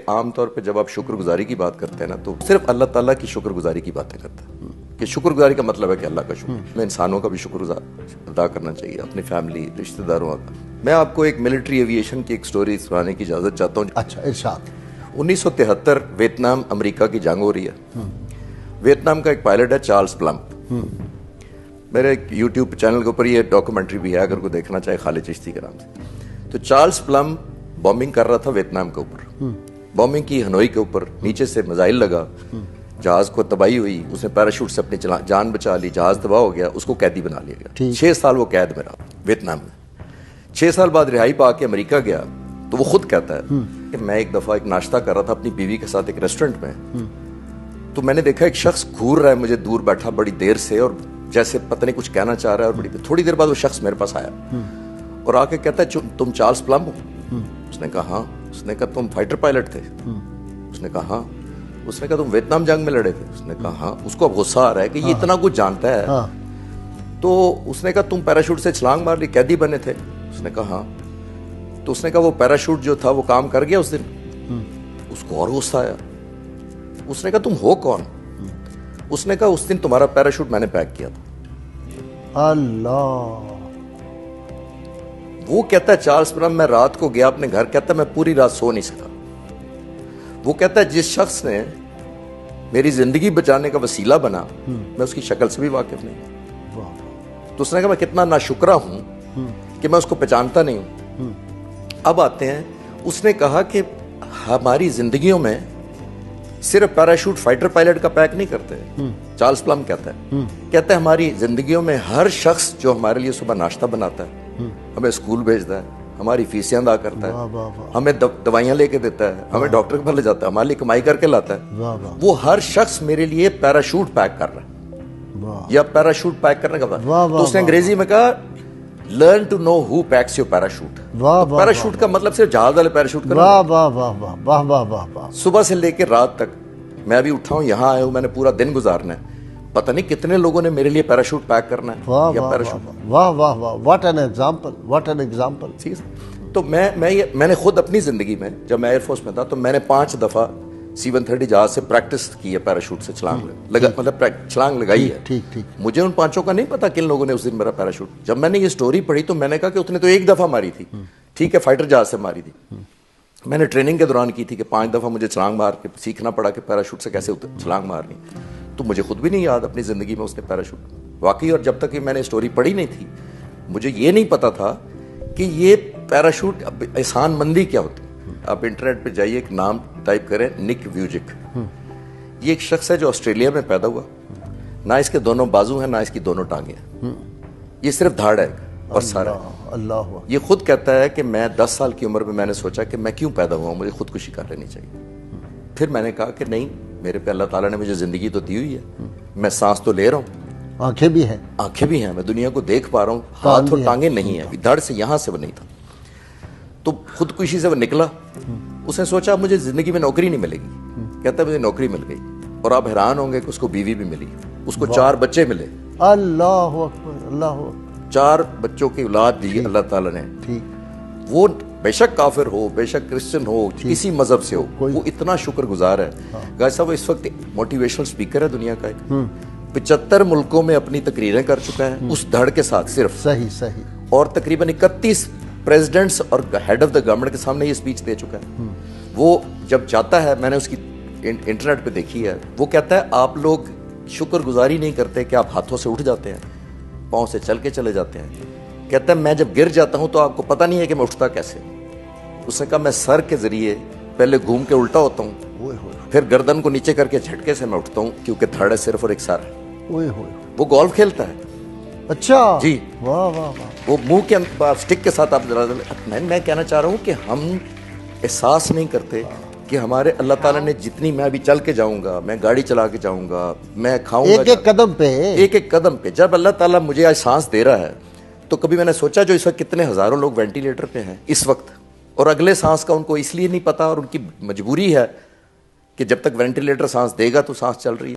आमतौर पे जब आप शुक्रगुजारी की बात करते हैं ना, तो सिर्फ अल्लाह ताला की शुक्रगुजारी की बातें करते हैं कि शुक्रगुजारी का मतलब है कि अल्लाह का शुक्र। मैं इंसानों का भी शुक्र अदा करना चाहिए, अपनी फैमिली, रिश्तेदारों का। मैं आपको एक मिलिट्री एविएशन की एक स्टोरी सुनाने की इजाज़त चाहता हूँ। अच्छा, इरशाद। 1973 वियतनाम अमेरिका की जंग हो रही है। वियतनाम का एक पायलट है चार्ल्स प्लम्ब। मेरे एक यूट्यूब चैनल के ऊपर ये डॉक्यूमेंट्री भी है, अगर कोई देखना चाहे, खालिद चिश्ती के नाम से। तो चार्ल्स प्लम्ब बॉम्बिंग कर रहा था वियतनाम के ऊपर। बॉम्बिंग की हनोई के ऊपर, नीचे से मिसाइल लगा, जहाज को तबाही हुई, उसने पैराशूट से अपनी जान बचा ली, जहाज तबाह हो गया, उसको कैदी बना लिया गया। 6 साल वो कैद में रहा वियतनाम में। 6 साल बाद रिहाई पा के अमेरिका गया, तो वो खुद कहता है कि मैं एक दफा एक नाश्ता कर रहा था अपनी बीवी के साथ एक रेस्टोरेंट में, तो मैंने देखा एक शख्स घूर रहा है मुझे दूर बैठा बड़ी देर से, और जैसे पता नहीं कुछ कहना चाह रहा है, और बड़ी थोड़ी देर बाद वो शख्स मेरे पास आया और आके कहता है तुम चार्ल्स प्लम्ब हो? उसने कहा हाँ। उसने कहा तुम फाइटर पायलट थे? उसने कहा हाँ। उसने कहा तुम वियतनाम जंग में लड़े थे? उसने कहा हाँ। उसको अब गुस्सा आ रहा है कि ये इतना कुछ जानता है। तो उसने कहा तुम पैराशूट से छलांग मार ली, कैदी बने थे? उसने कहा हाँ। तो उसने कहा वो पैराशूट जो था वो काम कर गया उस दिन? उसको और गुस्सा आया। उसने कहा तुम हो कौन? उसने कहा उस दिन तुम्हारा पैराशूट मैंने पैक किया था। अल्लाह। वो कहता है चार्ल्स प्लम्ब, मैं रात को गया अपने घर, कहता है मैं पूरी रात सो नहीं सका। वो कहता है जिस शख्स ने मेरी जिंदगी बचाने का वसीला बना, मैं उसकी शक्ल से भी वाकिफ नहीं। तो उसने कहा मैं कितना नाशुक्रा हूं कि मैं उसको पहचानता नहीं हूं। अब आते हैं, उसने कहा कि हमारी जिंदगियों में सिर्फ पैराशूट फाइटर पायलट का पैक नहीं करते। चार्ल्स प्लम्ब कहता है हमारी जिंदगियों में हर शख्स जो हमारे लिए सुबह नाश्ता बनाता है, हमें स्कूल भेजता है, हमारी फीसियां अदा करता है, हमें दवाइयां लेके देता है, हमें डॉक्टर के पास ले जाता है, हमारे लिए कमाई करके लाता है, वो हर शख्स मेरे लिए पैराशूट पैक कर रहा है, या पैराशूट पैक करने का तो उसने अंग्रेजी में कहा learn to know who packs your parachute. Parachute का मतलब सिर्फ जहाज वाले पैराशूट का। वाह वाह वाह वाह वाह वाह वाह। सुबह से लेकर रात तक मैं अभी उठा हूं, यहाँ आया हूं, मैंने पूरा दिन गुजारना है, पता नहीं कितने लोगों ने मेरे लिए पैराशूट पैक करना है। वाह वाह वाह, what an example, what an example. तो मैंने खुद अपनी जिंदगी में, जब मैं एयरफोर्स में था, तो मैंने 5 दफा C-130 जहाज से प्रैक्टिस की है, पैराशूट से छलांग मतलब छलांग लगाई है। ठीक। मुझे उन 5 का नहीं पता किन लोगों ने उस दिन मेरा पैराशूट। जब मैंने ये स्टोरी पढ़ी तो मैंने कहा कि उसने तो 1 दफा मारी थी, ठीक है, फाइटर जहाज से मारी थी। मैंने ट्रेनिंग के दौरान की थी कि 5 दफा मुझे छलांग मार के सीखना पड़ा कि पैराशूट से कैसे छलांग मारनी। तो मुझे खुद भी नहीं याद अपनी जिंदगी में उसने पैराशूट वाकई। और जब तक कि मैंने स्टोरी पढ़ी नहीं थी, मुझे ये नहीं पता था कि ये पैराशूट एहसान मंदी क्या होती है। आप इंटरनेट पे जाइए, एक नाम टाइप करें, निक व्यूजिक। ये एक शख्स है जो ऑस्ट्रेलिया में पैदा हुआ, ना इसके दोनों बाजू हैं, ना इसकी दोनों टांगे हैं, ये सिर्फ धाड़ है और सारा। अल्लाह। ये खुद कहता है कि मैं 10 साल की उम्र में मैंने सोचा कि मैं क्यों पैदा हुआ, मुझे खुदकुशी कर लेनी चाहिए। फिर मैंने कहा कि नहीं, मेरे पे अल्लाह ताला ने मुझे जिंदगी तो दी हुई है, मैं सांस तो ले रहा हूँ, आंखें भी हैं, मैं दुनिया को देख पा रहा हूँ, हाथ और टांगे नहीं है, धड़ से यहां से वो नहीं था। तो खुदकुशी से वो निकला। उसने सोचा मुझे जिंदगी में नौकरी नहीं मिलेगी, कहता मुझे नौकरी मिल गई। और आप हैरान होंगे कि उसको बीवी भी मिली, उसको 4 बच्चे मिले। अल्लाह अकबर, अल्लाह। 4 बच्चों की औलाद दी अल्लाह ताला ने। वो बेशक काफिर हो, बेशक क्रिश्चियन हो, किसी मजहब से हो, वो इतना शुक्रगुजार है। गाय साहब इस वक्त मोटिवेशनल स्पीकर है दुनिया का, 75 मुल्कों में अपनी तकरीरें कर चुका है उस धड़ के साथ सिर्फ। सही। और तकरीबन 31 प्रेसिडेंट्स और हेड ऑफ द गवर्नमेंट के सामने ये स्पीच दे चुका है। वो जब जाता है, मैंने उसकी इंटरनेट पे देखी है, वो कहता है आप लोग शुक्रगुजारी नहीं करते कि आप हाथों से उठ जाते हैं, पाँव से चल के चले जाते हैं। कहता है मैं जब गिर जाता हूं तो आपको पता नहीं है कि मैं उठता कैसे। उसने कहा मैं सर के जरिए पहले घूम के उल्टा होता हूँ, फिर गर्दन को नीचे करके झटके से मैं उठता हूँ, क्योंकि धड़ है सिर्फ और एक सर है। वो गोल्फ खेलता है। अच्छा जी, वाह वाह वाह। वो मुंह के अंदर स्टिक के साथ आप जरा, मैं कहना चाह रहा हूँ कि हम एहसास नहीं करते कि हमारे अल्लाह ताला ने जितनी, मैं अभी चल के जाऊंगा, मैं गाड़ी चला के जाऊंगा, मैं खाऊंगा, एक एक कदम पे जब अल्लाह ताला मुझे आज सांस दे रहा है, तो कभी मैंने सोचा जो इस वक्त कितने हजारों लोग वेंटिलेटर पे हैं इस वक्त, और अगले सांस का उनको इसलिए नहीं पता, और उनकी मजबूरी है कि जब तक वेंटिलेटर सांस देगा तो सांस चल रही है।